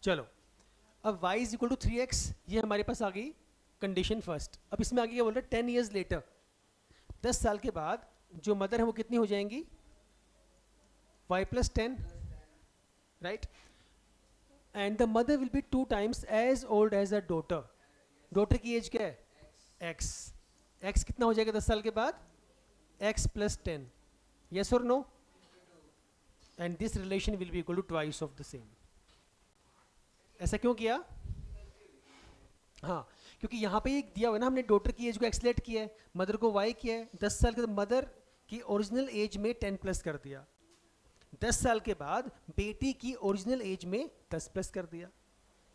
चलो, अब y is equal to 3x, ये हमारे पास आ गई कंडीशन फर्स्ट। अब इसमें आगे क्या बोल रहे हैं, 10 ईयर्स लेटर, 10 साल के बाद जो मदर है वो कितनी हो जाएंगी, y plus 10, right. And the mother will be 2 times as old as a daughter. Daughter की एज क्या है, x। x कितना हो जाएगा 10 साल के बाद, x प्लस 10, यस और no. And this relation will be equal to twice of the same. ऐसा क्यों किया, हाँ, क्योंकि यहाँ पे एक दिया हुआ है ना, हमने डॉटर की एज को एक्सलेट किया है, मदर को y किया है, 10 साल के मदर की ओरिजिनल एज में 10 प्लस कर दिया, 10 साल के बाद बेटी की ओरिजिनल एज में 10 प्लस कर दिया।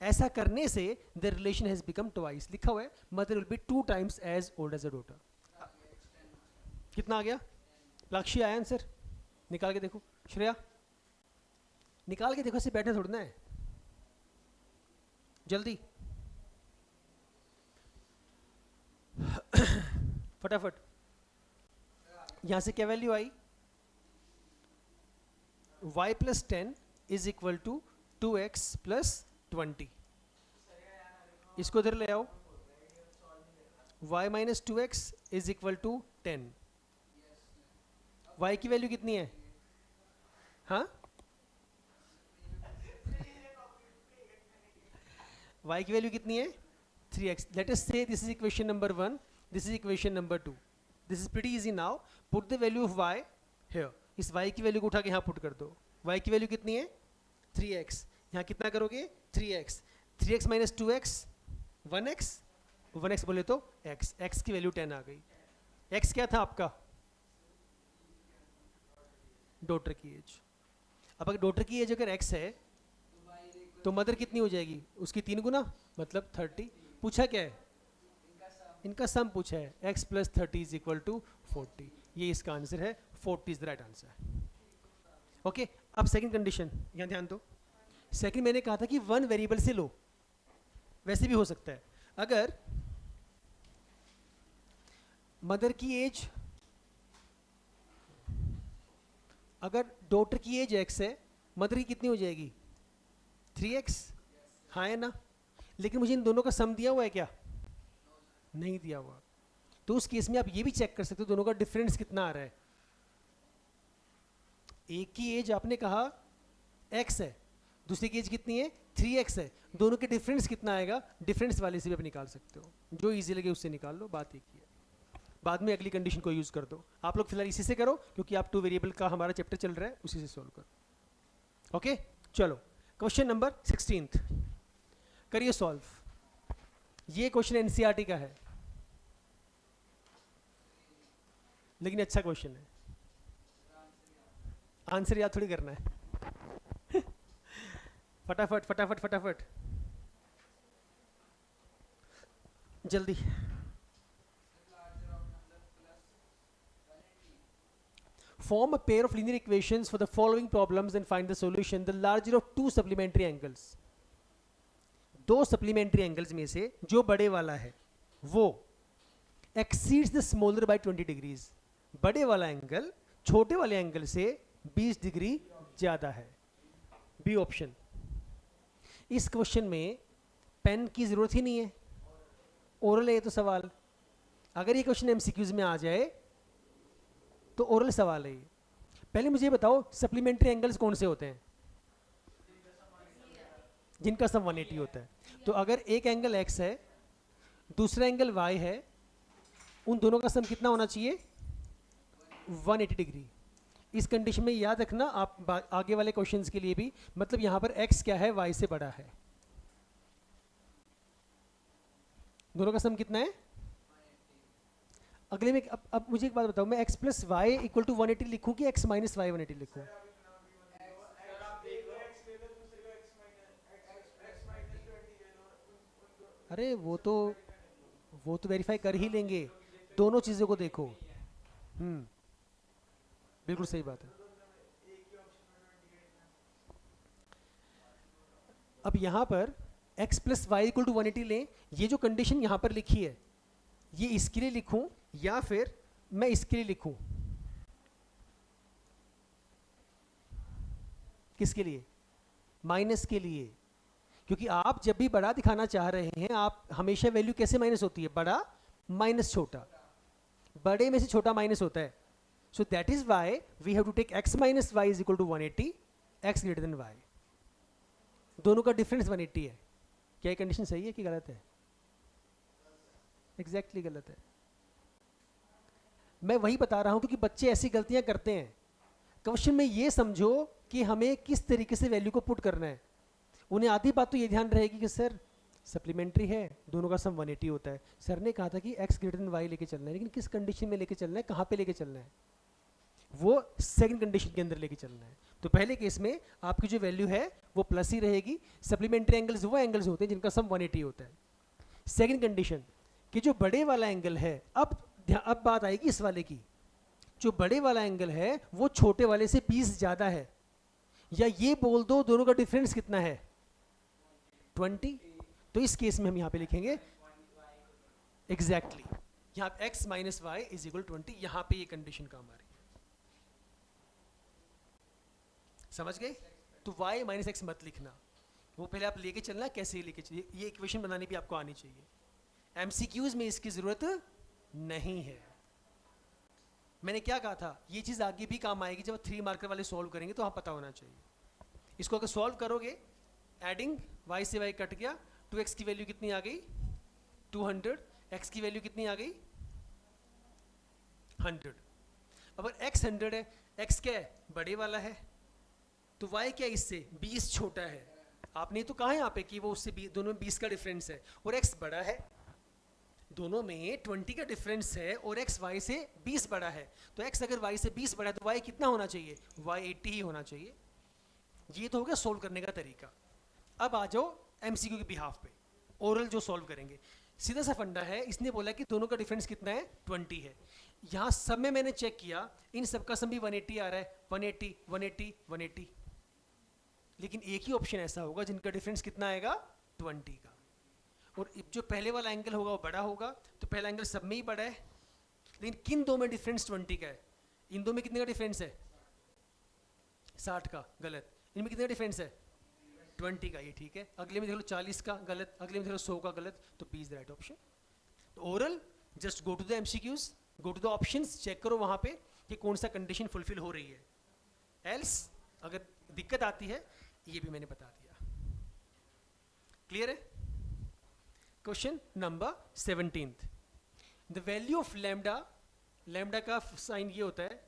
ऐसा करने से the relation has become twice. लिखा हुआ है mother will be 2 times as old as a daughter. कितना आ गया, लाक्षी आया आंसर, निकाल के देखो। श्रेया निकाल के देखो, ऐसे बैठे थोड़ा ना है, जल्दी फटाफट। यहां से क्या वैल्यू आई, y plus 10 is equal to 2x plus 20। इसको इधर ले आओ, y minus 2x is equal to 10। y की वैल्यू कितनी है, हाँ, y की वैल्यू कितनी है 3x। लेट अस से this is equation number 1, this is equation number 2। This is pretty easy now, put the value of y here. इस y की वैल्यू को उठा के यहाँ पुट कर दो। y की वैल्यू कितनी है 3x, यहाँ कितना करोगे 3x, 3x minus 2x 1x, 1x बोले तो x, x की वैल्यू 10 आ गई। x क्या था आपका, डॉटर की एज। अब अगर डॉटर की एज अगर x है तो मदर कितनी हो जाएगी, उसकी 3 गुना, मतलब 30। पूछा क्या है, इनका सम पूछा है, x plus 30 is equal to 40। ये इसका आंसर है, 40 is the right answer. Okay, अब सेकंड कंडीशन, यहाँ ध्यान दो। सेकंड मैंने कहा था कि 1 वेरिएबल से लो, वैसे भी हो सकता है। अगर मदर की एज, अगर डॉटर की एज x है, मदर की कितनी हो जाएगी 3x, हाँ है ना। लेकिन मुझे इन दोनों का सम दिया हुआ है क्या, नहीं दिया हुआ। तो उस केस में आप ये भी चेक कर सकते हो दोनों का डिफरेंस कितना आ रहा है। एक की एज आपने कहा x है, दूसरी की एज कितनी है 3x है, दोनों के डिफरेंस कितना आएगा, डिफरेंस वाले से भी आप निकाल सकते हो, जो इजी लगे उससे निकाल लो, बात एक ही है। बाद में अगली कंडीशन को यूज कर दो। आप लोग फिलहाल इसी से करो, क्योंकि आप 2 वेरिएबल का हमारा चैप्टर चल रहा है, उसी से सॉल्व करो। ओके, चलो क्वेश्चन नंबर 16 करिए सॉल्व। ये क्वेश्चन एनसीईआरटी का है, लेकिन अच्छा क्वेश्चन है, आंसर याद थोड़ी करना है। फटाफट फटाफट फटाफट जल्दी। Form a pair of linear equations for the following problems and find the solution. The larger of 2 supplementary angles. 2 supplementary angles में से जो बड़े वाला है वो exceeds the smaller by 20 degrees. बड़े वाला एंगल छोटे वाले एंगल से 20 डिग्री ज़्यादा है। B option. इस क्वेश्चन में पेन की ज़रूरत ही नहीं है, ओरल है तो सवाल। अगर ये क्वेश्चन एमसीक्यूज में आ जाए तो ओरल सवाल है ये। पहले मुझे बताओ सप्लीमेंट्री एंगल्स कौन से होते हैं, जिनका सम 180 होता है। तो अगर एक एंगल x है, दूसरा एंगल y है, उन दोनों का सम कितना होना चाहिए 180 डिग्री। इस कंडीशन में याद रखना आप आगे वाले क्वेश्चंस के लिए भी, मतलब यहां पर x क्या है y से बड़ा है, दोनों का सम कितना है। अगले में अब मुझे एक बात बताओ, मैं x plus y equal to 180 लिखूं कि x माइनस वाई 180 लिखूं। अरे वो तो वेरीफाई कर ही लेंगे, दोनों चीज़ों को देखो। बिल्कुल सही बात है। अब यहाँ पर x plus y equal to 180 लें, ये जो कंडीशन यहाँ पर लिखी है ये इसके लिए लिखूं या फिर मैं इसके लिए लिखूं, किसके लिए, माइनस के लिए। क्योंकि आप जब भी बड़ा दिखाना चाह रहे हैं, आप हमेशा वैल्यू कैसे माइनस होती है, बड़ा माइनस छोटा, बड़े में से छोटा माइनस होता है. So that is why we have to take x minus y is equal to 180, x greater than y. दोनों का डिफरेंस 180 है. क्या ये कंडीशन सही है कि गलत है? एग्जैक्टली गलत है. मैं वही बता रहा हूं क्योंकि बच्चे ऐसी गलतियां करते हैं. क्वेश्चन में ये समझो कि हमें किस तरीके से वैल्यू को पुट करना है. उन्हें आधी बात तो ये ध्यान रहेगी कि सर सप्लीमेंट्री है, दोनों का सम 180 होता है. सर ने कहा था कि x ग्रेटर देन y लेके चलना है, लेकिन किस कंडीशन में लेके चलना है, कहाँ पे लेके चलना है, वो सेकंड कंडीशन के अंदर लेके चलना है. तो पहले केस में आपकी जो वैल्यू है वो प्लस ही रहेगी. सप्लीमेंट्री एंगल्स वो एंगल्स होते हैं जिनका सम 180 होता है. सेकंड कंडीशन कि जो बड़े वाला एंगल है, अब बात आएगी इस वाले की, जो बड़े वाला एंगल है वो छोटे वाले से 20 ज़्यादा है, या ये बोल दो दोनों का डिफरेंस कितना है, 20. तो इस केस में हम यहाँ पे लिखेंगे एग्जैक्टली यहाँ x minus y is equal 20. यहाँ पे ये कंडीशन काम आ रही है. समझ गए? तो y माइनस एक्स मत लिखना, वो पहले आप लेके चलना कैसे लेके चलिए. ये इक्वेशन बनानी भी आपको आनी चाहिए. MCQs में इसकी जरूरत नहीं है. मैंने क्या कहा था, ये चीज़ आगे भी काम आएगी जब 3 मार्कर वाले सॉल्व करेंगे, तो हाँ पता होना चाहिए. इसको अगर सॉल्व करोगे, एडिंग y से y कट गया, 2x की वैल्यू कितनी आ गई 200, x की वैल्यू कितनी आ गई 100. अब x 100 है, x क्या है, बड़े वाला है, तो y क्या इससे 20 छोटा है. आपने तो कहा यहाँ पे कि वो उससे दोनों में 20 का डिफरेंस है, और x बड़ा है, दोनों में 20 का डिफरेंस है, और x y से 20 बड़ा है. तो x अगर y से 20 बड़ा है तो y कितना होना चाहिए, y 80 ही होना चाहिए. ये तो हो गया सोल्व करने का तरीका. अब आ जाओ MCQ के बिहाफ पे, ओरल जो सॉल्व करेंगे. सीधा सा फंडा है, इसने बोला कि दोनों का डिफरेंस कितना है 20 है. यहाँ सब में मैंने चेक किया, इन सब का सम भी 180 आ रहा है, 180 180 180. लेकिन एक ही ऑप्शन ऐसा होगा जिनका डिफरेंस कितना आएगा 20 का, और जो पहले वाला एंगल होगा वो बड़ा होगा. तो पहला एंगल सब में ही बड़ा है, लेकिन किन दो में डिफरेंस 20 का है, इन दो में कितने का डिफरेंस है 60 का, गलत. इनमें कितने का डिफरेंस है 20 का, ये ठीक है. अगले में देख लो 40 का, गलत. अगले में देख लो 100 का, गलत. तो B is the right option. तो oral just go to the MCQs, go to the options, check करो वहां पे कि कौन सा कंडीशन फुलफिल हो रही है. एल्स अगर दिक्कत आती है, ये भी मैंने बता दिया. क्लियर है? Question number 17. The value of lambda, lambda का साइन ये होता है,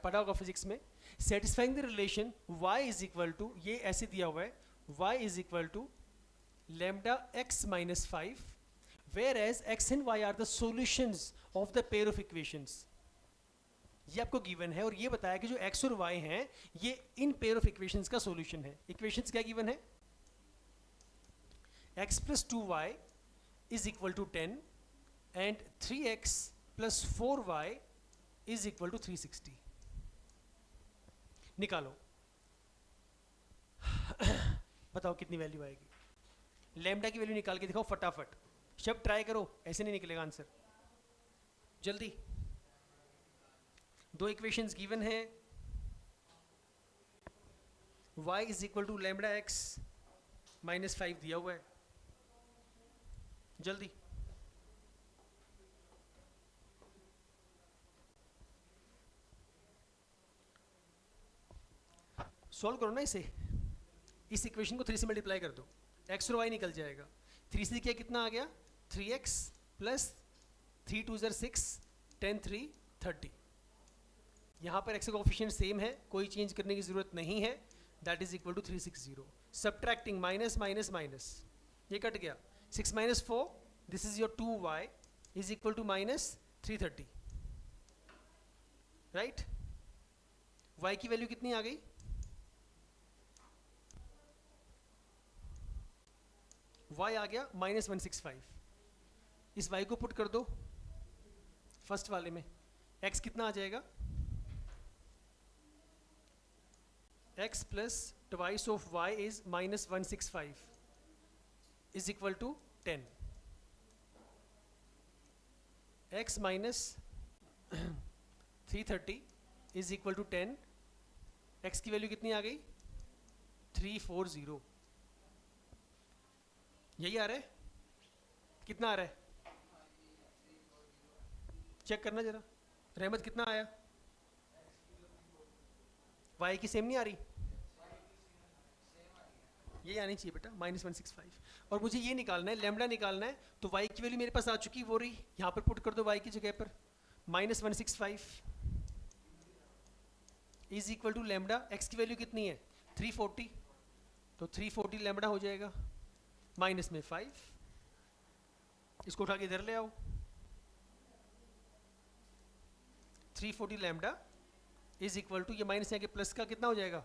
पढ़ा होगा फिजिक्स में. Satisfying the relation y is equal to, ये ऐसे दिया हुआ है, y is equal to lambda x minus 5, whereas x and y are the solutions of the pair of equations. ये आपको गिवन है, और ये बताया कि जो x और y हैं ये इन पेयर ऑफ इक्वेशंस का सॉल्यूशन है. इक्वेशंस क्या गिवन है, x plus 2y is equal to 10 and 3x plus 4y is equal to 360. निकालो. बताओ कितनी वैल्यू आएगी. लैम्डा की वैल्यू निकाल के दिखाओ फटाफट. शब्द ट्राई करो, ऐसे नहीं निकलेगा आंसर. जल्दी. दो इक्वेशंस गिवन है, y is equal to lambda x minus 5 दिया हुआ है. जल्दी. सॉल्व करो ना इसे. इस इक्वेशन को 3 से मल्टीप्लाई कर दो, x और y निकल जाएगा. 3 से क्या कितना आ गया 3x प्लस 3 2 6, 10 3 30. यहाँ पर x का कोफिशिएंट सेम है, कोई चेंज करने की जरूरत नहीं है. That is equal to 360. Subtracting minus minus minus, ये कट गया. 6 माइनस 4, this is your 2y is equal to minus 330. Right. y की वैल्यू कितनी आ गई, y आ गया माइनस 165. इस y को पुट कर दो फर्स्ट वाले में, x कितना आ जाएगा, x plus twice of y is minus 165 is equal to 10. x minus 330 is equal to 10. x की वैल्यू कितनी आ गई 340. यही आ रहा है? कितना आ रहा है चेक करना जरा। रहमत कितना आया? y की सेम नहीं आ रही? ये आनी चाहिए बेटा -165। और मुझे ये निकालना है, लैम्डा निकालना है, तो y की वैल्यू मेरे पास आ चुकी वो रही, यहाँ पर पुट कर दो y की जगह पर -165 is equal to lambda, x की वैल्यू कितनी है 340, तो 340 लैम्डा हो जाएगा, माइनस में 5, इसको उठा के इधर ले आओ, 340 लैम्डा इज इक्वल टू, ये माइनस यहाँ के प्लस का कितना हो जाएगा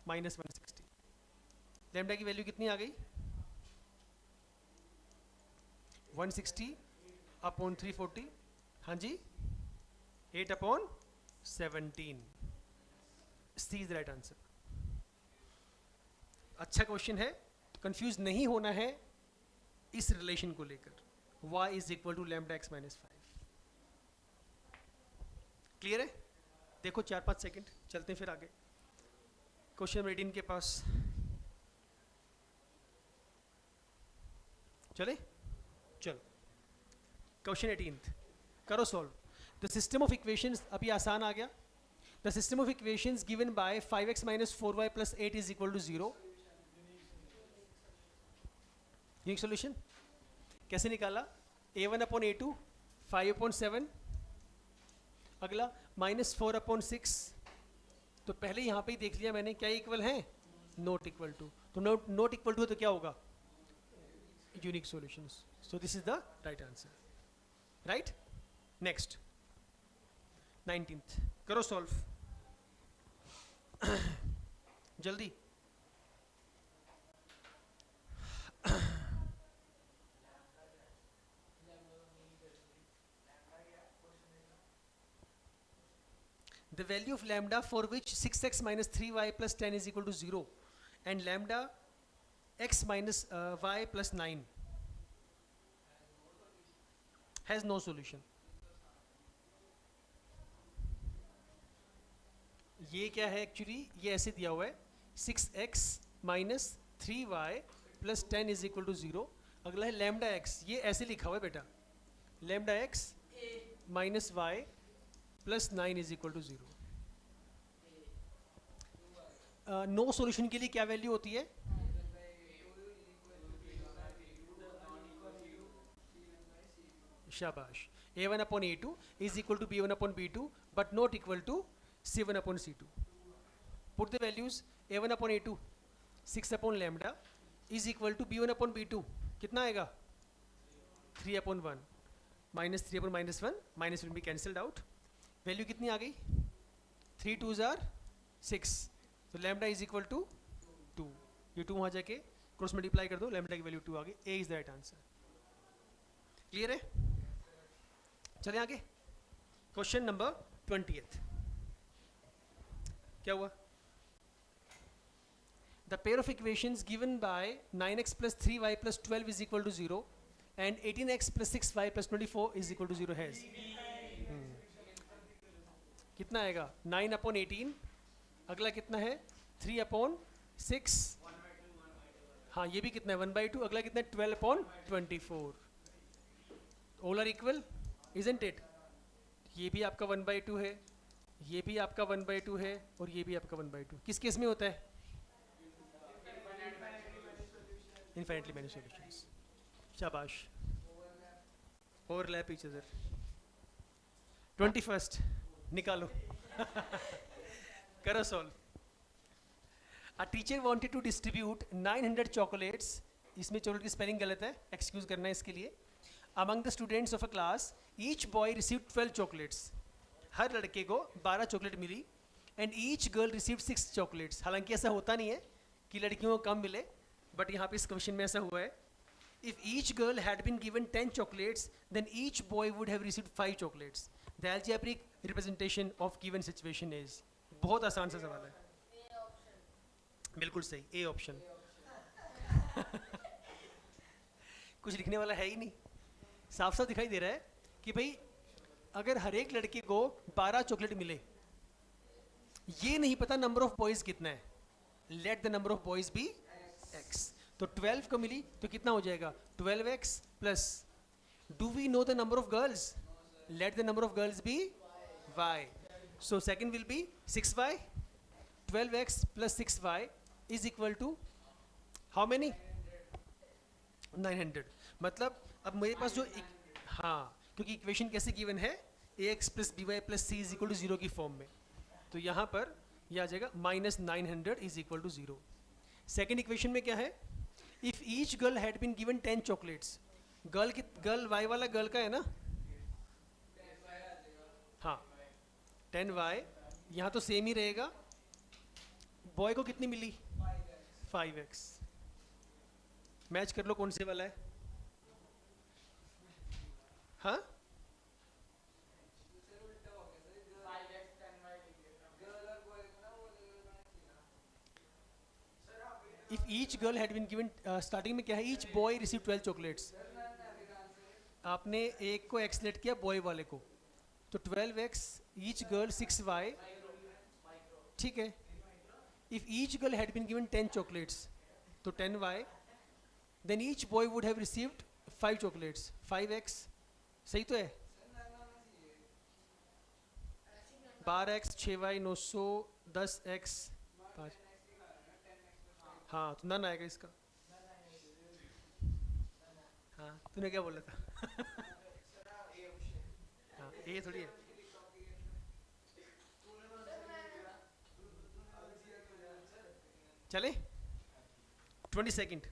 -160। लैम्डा की वैल्यू कितनी आ गई 160 अपॉन 340, हाँ जी 8/17, सी इज राइट आंसर। अच्छा क्वेश्चन है, कंफ्यूज नहीं होना है इस रिलेशन को लेकर, y is equal to lambda x -5। Clear है? देखो 4-5 सेकंड, चलते हैं फिर आगे क्वेश्चन नंबर 18 के पास। चले चलो क्वेश्चन 18 करो solve. The system of equations, अभी आसान आ गया। The system of equations given by 5x - 4y + 8 is equal to 0। Unique solution कैसे निकाला? a1/a2 5/7, अगला -4/6, तो पहले यहाँ पे ही देख लिया मैंने क्या इक्वल है, नॉट इक्वल टू, तो नॉट इक्वल टू तो क्या होगा unique solutions, so this is the right answer, right. Next 19th करो सॉल्व जल्दी। The value of lambda for which 6x - 3y + 10 is equal to 0 and lambda x minus y + 9 has no solution. ये क्या है actually, ये ऐसे दिया हुआ है 6x - 3y + 10 is equal to 0। अगला है lambda x, ये ऐसे लिखा हुआ है बेटा, lambda x - y + 9 is equal to 0। No solution के लिए क्या वैल्यू होती है? शाबाश, a1/a2 is equal to b1/b2 but not equal to c1/c2। Put the values, a1/a2 6/lambda is equal to b1/b2 कितना आएगा 3/1, -3/-1 minus will be cancelled out, value कितनी आ गई 3 2s are 6, तो लैम्डा इज इक्वल टू 2, ये 2 वहाँ जाके cross multiply कर दो, लैम्डा की वैल्यू 2 आ गई, A is the right answer. Clear है? चले आगे क्वेश्चन नंबर 20th। क्या हुआ? The pair of equations given by 9x + 3y + 12 is equal to 0 and 18x + 6y + 24 is equal to 0 has कितना आएगा 9/18, अगला कितना है 3/6, हाँ ये भी कितना है 1/2, अगला कितना है 12/24, all are equal isn't it. ये भी आपका 1/2 है, ये भी आपका 1/2 है और ये भी आपका 1/2। किस केस में होता है? Infinitely many solutions. शाबाश, ओवरलैप ईच अदर। 21st निकालो करो सॉल्व। A teacher wanted to distribute 900 chocolates, इसमें चॉकलेट की स्पेलिंग गलत है, एक्सक्यूज करना है इसके लिए। Among the students of a class each boy received 12 chocolates, हर लड़के को 12 चॉकलेट मिली, and each girl received 6 chocolates. हालांकि ऐसा होता नहीं है कि लड़कियों को कम मिले, बट यहाँ पे इस क्वेश्चन में ऐसा हुआ है। If each girl had been given 10 chocolates then each boy would have received 5 chocolates. The algebraic representation of given situation is, बहुत आसान सा सवाल है, बिल्कुल सही, ए ऑप्शन कुछ लिखने वाला है ही नहीं, साफ साफ दिखाई दे रहा है कि भाई अगर हर एक लड़के को 12 चॉकलेट मिले, ये नहीं पता नंबर ऑफ बॉयज कितना है, let the number of boys be x, तो 12 को मिली तो कितना हो जाएगा 12x plus, do we know the number of girls, let the number of girls be y, so second will be 6y, 12x plus 6y is equal to how many 900। मतलब अब मेरे पास जो हाँ, क्योंकि इक्वेशन कैसे गिवन है ax plus B Y plus C is equal to zero की form में, तो यहाँ पर यह आ जाएगा -900 is equal to zero. Second equation में क्या है, if each girl had been given 10 chocolates, girl Y वाला गर्ल का है ना, हाँ 10y, यहाँ तो सेम ही रहेगा, बॉय को कितनी मिली 5x, मैच कर लो कौन से वाला है, हाँ if each girl had been given, starting में क्या है, ईच बॉय रिसीव 12 चॉकलेट्स, आपने एक को एक्स लेट किया बॉय वाले को, तो 12x, ईच गर्ल 6y, ठीक है। If each girl had been given 10 chocolates तो 10y, then each boy would have received 5 chocolates, 5x, सही तो है, 12x 6y 900 10x 5, हाँ तो नन आएगा इसका, हाँ तूने क्या बोला था हाँ ये थोड़ी है, चले 22nd,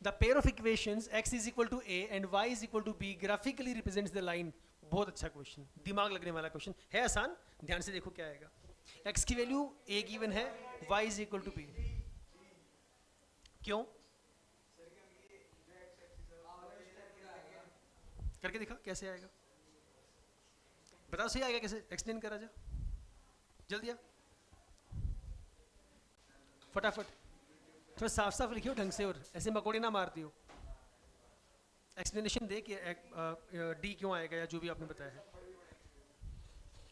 the pair of equations x is equal to a and y is equal to b graphically represents the line। बहुत अच्छा क्वेश्चन, दिमाग लगने वाला क्वेश्चन है, आसान, ध्यान से देखो क्या आएगा, x की वैल्यू a गिवन है, y is equal to b, क्यों करके दिखा कैसे आएगा, बताओ सही आएगा कैसे, एक्सप्लेन करा जा जल्दी आ, फटाफट थोड़ा साफ साफ लिखियो ढंग से, और ऐसे मकोड़े ना मारती हो, एक्सप्लेनेशन दे कि डी क्यों आएगा या जो भी आपने बताया है,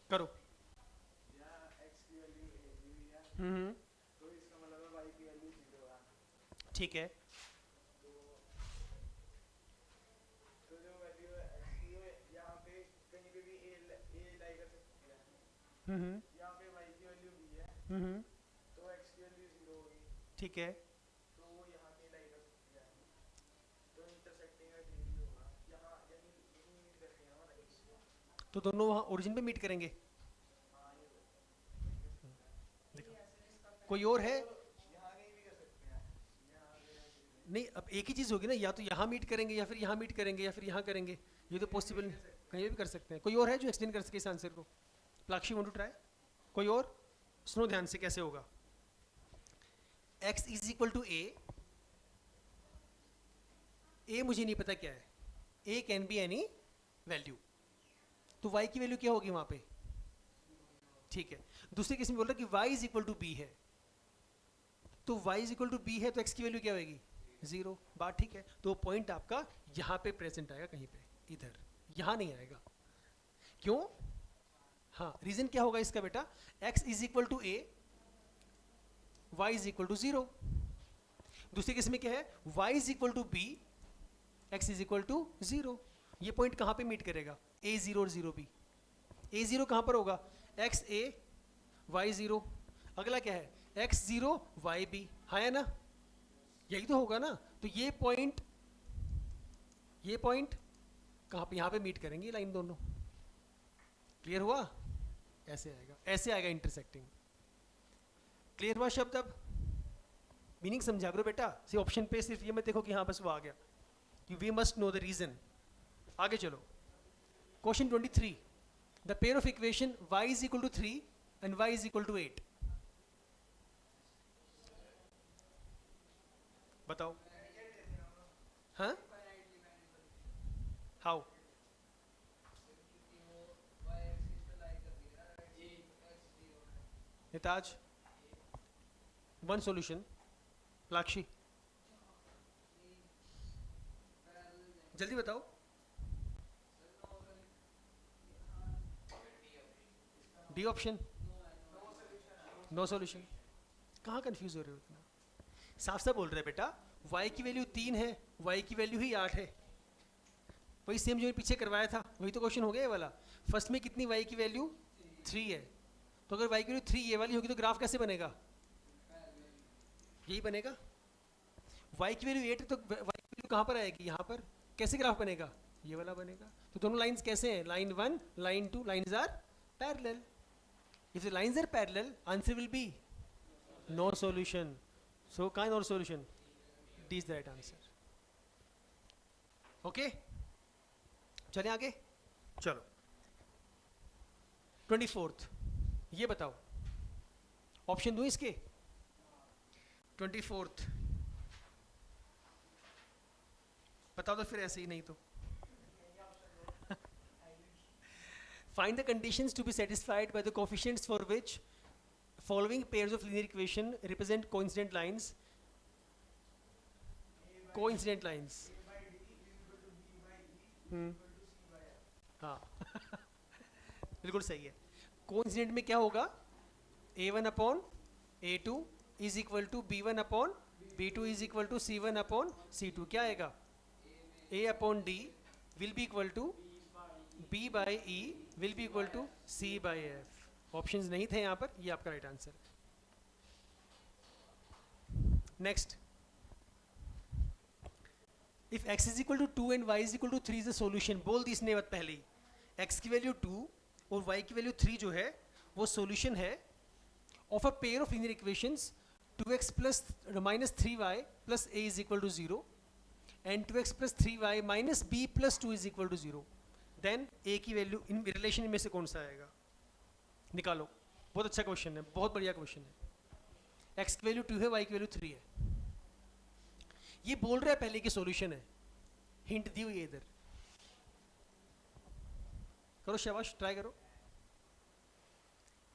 करो। ठीक है, ठीक है, तो दोनों वहाँ ओरिजिन पे मीट करेंगे, कोई और है नहीं, अब एक ही चीज़ होगी ना, या तो यहाँ मीट करेंगे या फिर यहाँ मीट करेंगे या फिर यहाँ करेंगे, ये तो पॉसिबल कहीं भी कर सकते हैं, कोई और है जो एक्सप्लेन कर सके इस आंसर को, प्लाक्षी वांट टू ट्राई, कोई और, सुनो ध्यान से कैसे होगा, x is equal to a मुझे नहीं पता क्या है, a can be any value, तो y की वैल्यू क्या होगी वहां पे, ठीक है। दूसरे केस में बोल रहा है कि y is equal to b है, तो y is equal to b है तो x की वैल्यू क्या होगी 0, बात ठीक है, तो पॉइंट आपका यहाँ पे प्रेजेंट आएगा कहीं पे, इधर, यहाँ नहीं आएगा, क्यों, हाँ रीजन क्या होगा इसका बेटा, x is equal to a, y is equal to 0, दूसरे केस में क्या है, y is equal to b, x is equal to 0, ये पॉइंट कहाँ पे मीट करेगा, a0 और 0b, a0 कहाँ पर होगा, xa y0, अगला क्या है x0 yb, हाँ है ना, यही तो होगा ना, तो ये पॉइंट कहाँ पे, यहाँ पे मीट करेंगे लाइन दोनों, क्लियर हुआ, ऐसे आएगा इंटरसेक्टिंग, क्लियर हुआ शब्द, अब मीनिंग समझा करो बेटा, सिर्फ ऑप्शन पे सिर्फ ये मत देखो कि हाँ बस वो आ गया, कि we must know the reason. आगे चलो, question 23, the pair of equation y is equal to 3 and y is equal to 8, बताओ, हाँ हाउ, निताज वन सॉल्यूशन, प्लाक्षी जल्दी बताओ, डी ऑप्शन, नो सॉल्यूशन, कहाँ कंफ्यूज हो रहे हो इतना, साफ साफ बोल रहे हैं बेटा, y की वैल्यू 3 है, y की वैल्यू ही 8 है, वही सेम जो पीछे करवाया था, वही तो क्वेश्चन हो गया ये वाला। फर्स्ट में कितनी y की वैल्यू 3 है, तो अगर y की वैल्यू 3 ये वाली होगी तो ग्राफ कैसे बनेगा, यही बनेगा। y की वैल्यू 8 है तो y की वैल्यू कहाँ पर आएगी, यहाँ पर, कैसे ग्राफ बनेगा, ये वाला बनेगा। तो दोनों लाइंस कैसे हैं, line 1 line 2 lines are parallel. If the lines are parallel answer will be no solution. So kind और solution, D is the right answer. Okay, चलें आगे, चलो 24th, ये बताओ, ऑप्शन दूं इसके, 24th बताओ तो फिर ऐसे ही, नहीं तो find the conditions to be satisfied by the coefficients for which following pairs of linear equation represent coincident lines. Coincident lines. हाँ बिल्कुल सही है। कोइंसिडेंट में क्या होगा, a1 upon a2 is equal to b1 upon b2 is equal to c1 upon c2। क्या आएगा, a upon d will be equal to b by e will be equal to c by f। Options नहीं थे यहाँ पर, ये आपका right answer. Next, if x is equal to 2 and y is equal to 3 is the solution. बोल दी इसने बात पहले ही, x की वैल्यू 2 और y की वैल्यू 3 जो है वो सॉल्यूशन है of a pair of linear equations 2x plus minus 3y plus a is equal to 0 and 2x plus 3y minus b plus 2 is equal to 0। Then a की value इन relation में से कौन सा आएगा, निकालो। बहुत अच्छा क्वेश्चन है, बहुत बढ़िया क्वेश्चन है। x की वैल्यू 2 है, y की वैल्यू 3 है, ये बोल रहा है पहले कि सॉल्यूशन है, हिंट दी हुई है इधर। करो शाबाश, ट्राई करो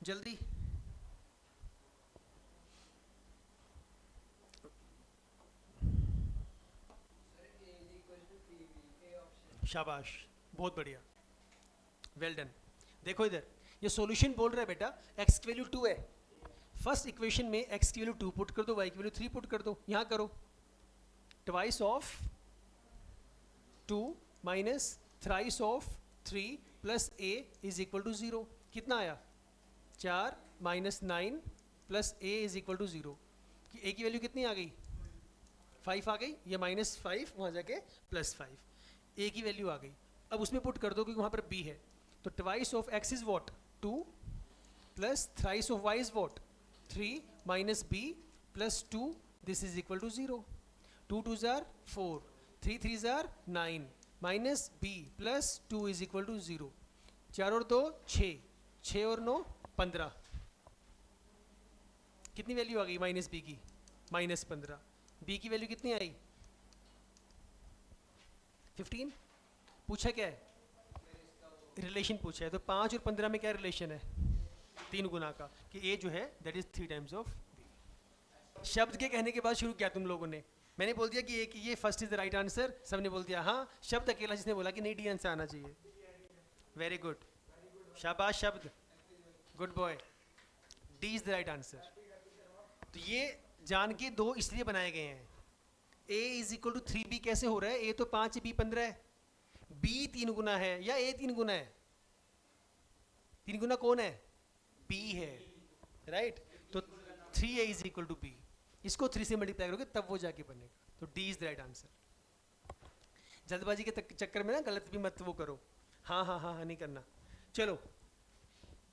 जल्दी। शाबाश, बहुत बढ़िया, वेल डन। देखो इधर ये सॉल्यूशन बोल रहा है बेटा, x की वैल्यू 2 है, फर्स्ट इक्वेशन में x की वैल्यू 2 पुट कर दो, y की वैल्यू 3 पुट कर दो। यहाँ करो, twice of 2 minus thrice of 3 plus a is equal to 0। कितना आया, 4 minus 9 plus a is equal to 0। a की वैल्यू कितनी आ गई, 5 आ गई, ये माइनस 5 वहाँ जाके प्लस 5, a की वैल्यू आ गई। अब उसमें पुट कर दो क्योंकि वहाँ पर b है, तो twice of x is what 2 plus thrice of y is what 3 minus b plus 2, this is equal to 0। 2 2 जार 4, 3 3 जार 9 minus b plus 2 is equal to 0। 4 और 2 6, 6 और 9 15, कितनी वैल्यू आ गई माइनस b की, माइनस 15। b की वैल्यू कितनी आई, 15। पूछा क्या है, रिलेशन पूछा है, तो 5 और 15 में क्या रिलेशन है, 3 गुना का, कि a जो है that is 3 times of b। शब्द के कहने के बाद शुरू किया तुम लोगों ने, मैंने बोल दिया कि ये first is the right answer, सबने बोल दिया हाँ। शब्द अकेला जिसने बोला कि नहीं डी आंसर आना चाहिए, वेरी गुड, शाबाश शब्द, good boy, D is the right answer. तो ये जान के दो इसलिए बनाए गए हैं, a is equal to 3b कैसे हो रहा है, a तो 5 है, b 15 है, b 3 गुना है या a 3 गुना है, 3 गुना कौन है, b है, राइट। तो 3a is equal to b, इसको 3 से मल्टीप्लाई करोगे तब वो जाके बनेगा, तो D is the right answer. जल्दबाजी के चक्कर में ना गलत भी मत वो करो, हाँ हाँ हाँ हाँ नहीं करना। चलो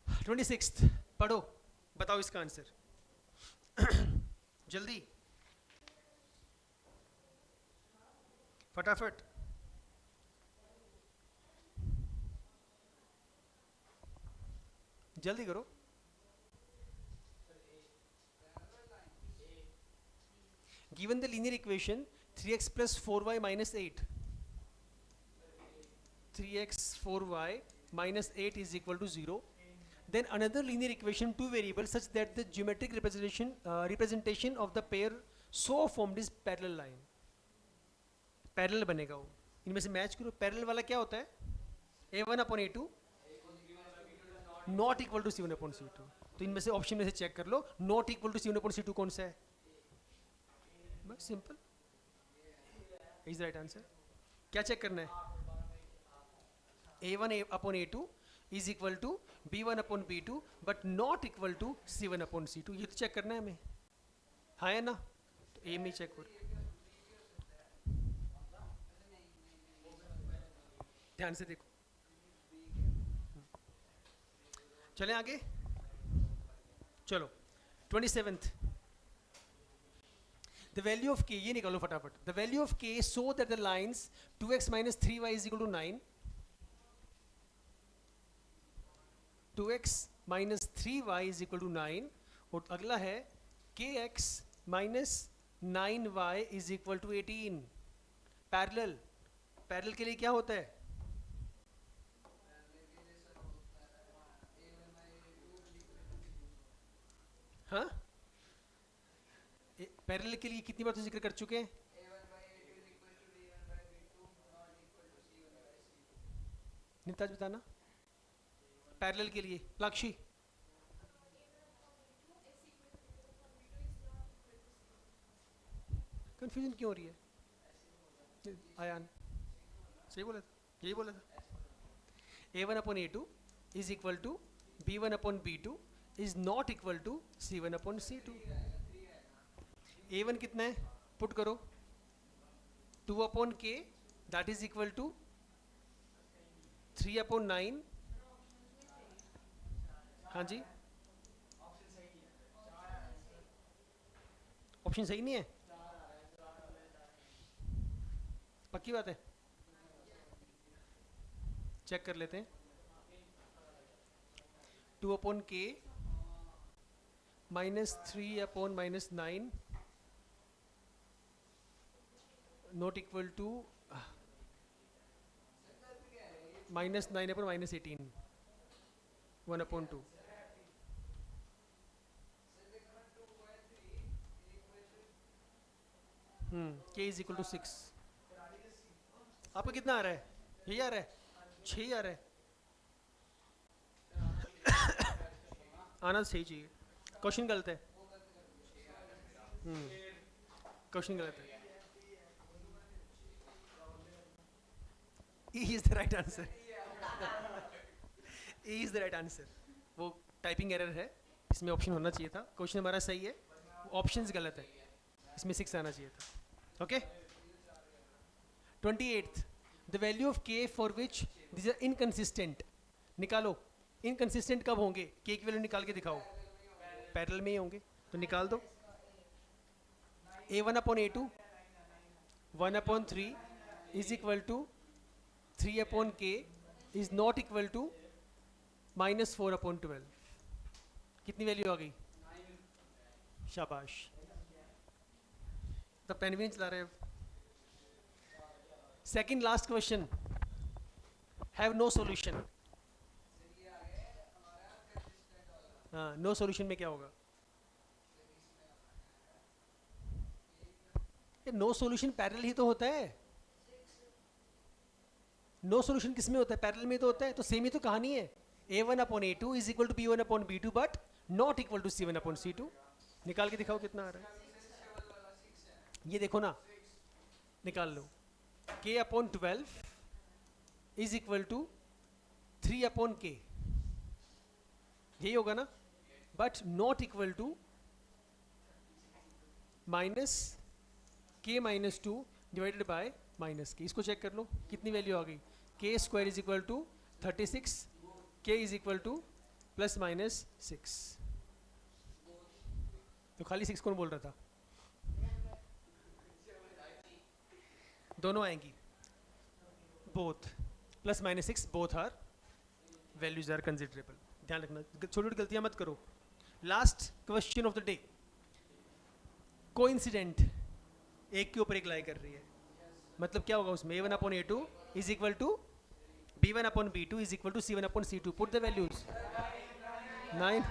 26th पढ़ो, बताओ इसका आंसर जल्दी फटाफट। जल्दी करो, given the linear equation 3x plus 4y minus 8, 3x 4y minus 8 is equal to 0, then another linear equation 2 variables such that the geometric representation of the pair so formed is parallel line। Parallel बनेगा वो, इनमें से match करो। Parallel वाला क्या होता है, a1 upon a2 not equal to c1 upon c2। तो इनमें से ऑप्शन में से चेक कर लो, not equal to c1 upon c2 कौन सा है, बस simple is the right answer. क्या चेक करना है? a1 upon a2 is equal to b1 upon b2 but not equal to c1 upon c2. ये तो चेक करना है हमें, हाँ है ना? तो ए में चेक करो, ध्यान से देखो. चलें आगे, चलो 27th. The value of k, ये निकालो फटाफट. The value of k so that the lines 2x minus 3y is equal to 9, 2x minus 3y is equal to 9, और अगला है kx minus 9y is equal to 18. Parallel, parallel के लिए क्या होता है? हाँ, पैरेलल के लिए कितनी बार तो जिक्र कर चुके हैं? निताज बताना पैरेलल के लिए. लाक्षी, कंफ्यूजन क्यों हो रही है? आयान सही बोला था, यही बोला था. a1 upon a2 is equal to b1 upon b2 is not equal to c1 upon c2. a1 कितना है? पुट करो 2 upon k that is equal to 3 upon 9. हाँ जी, ऑप्शन सही नहीं है, पक्की बात है? चेक कर लेते हैं. 2 upon k minus 3 upon minus 9 not equal to minus 9 upon minus 18, 1 upon 2. k is equal to 6. आपको कितना आ रहा है? यही आ रहा है, 6 आ रहा है. आना सही चाहिए, क्वेश्चन गलत है. क्वेश्चन गलत है. E is the right answer. E is the right answer. वो टाइपिंग एरर है, इसमें ऑप्शन होना चाहिए था. क्वेश्चन हमारा सही है, ऑप्शंस गलत है, इसमें 6 आना चाहिए था. Okay. 28th. The value of k for which these are inconsistent. निकालो, इनकंसिस्टेंट कब होंगे? k की वैल्यू निकाल के दिखाओ. पैरेलल में ही होंगे तो निकाल दो. a1 upon a2 1 upon 3 is equal to 3 upon k is not equal to minus 4 upon 12. कितनी वैल्यू आ गई? शाबाश. तो पेन भी नहीं चला रहे. Second last question, have no solution. हाँ, नो सॉल्यूशन में क्या होगा? नो सॉल्यूशन पैरेलल ही तो होता है. नो सॉल्यूशन किस में होता है? पैरेलल में तो होता है. तो सेम ही तो कहानी है. a1 upon a2 is equal to b1 upon b2 but not equal to c1 upon c2. निकाल के दिखाओ कितना आ रहा है. ये देखो ना, निकाल लो. k upon 12 is equal to 3 upon k, यही होगा ना? But not equal to minus k minus 2 divided by minus k. इसको चेक कर लो कितनी वैल्यू आ गई. k square is equal to 36, k is equal to plus minus 6. तो खाली 6 कौन बोल रहा था? दोनों आएंगी, both plus minus 6 both are values are considerable. ध्यान रखना, छोटी छोटी गलतियां मत करो. Last question of the day. Coincident एक के ऊपर एक लाई कर रही है, मतलब क्या होगा उसमें? a1 upon a2 is equal to b1 upon b2 is equal to c1 upon c2. Put the values. 9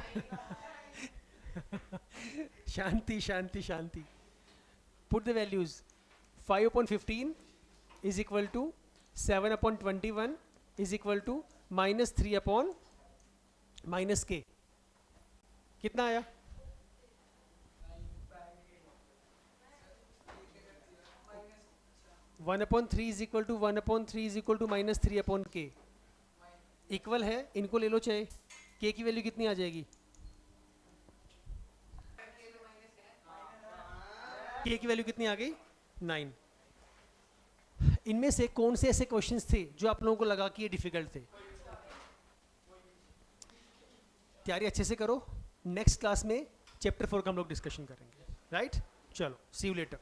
शांति शांति शांति. Put the values. 5 upon 15 is equal to 7 upon 21 is equal to minus 3 upon minus k. कितना आया? 1/3 is equal to 1/3 is equal to -3/k equal है, इनको ले लो चाहे, k की वैल्यू कितनी आ जाएगी, k की वैल्यू कितनी आ गई 9। इनमें से कौन से ऐसे क्वेश्चंस थे जो आप लोगों को लगा कि ये डिफिकल्ट थे? तैयारी अच्छे से करो, नेक्स्ट क्लास में चैप्टर 4 का हम लोग डिस्कशन करेंगे, राइट? चलो, सी यू लेटर।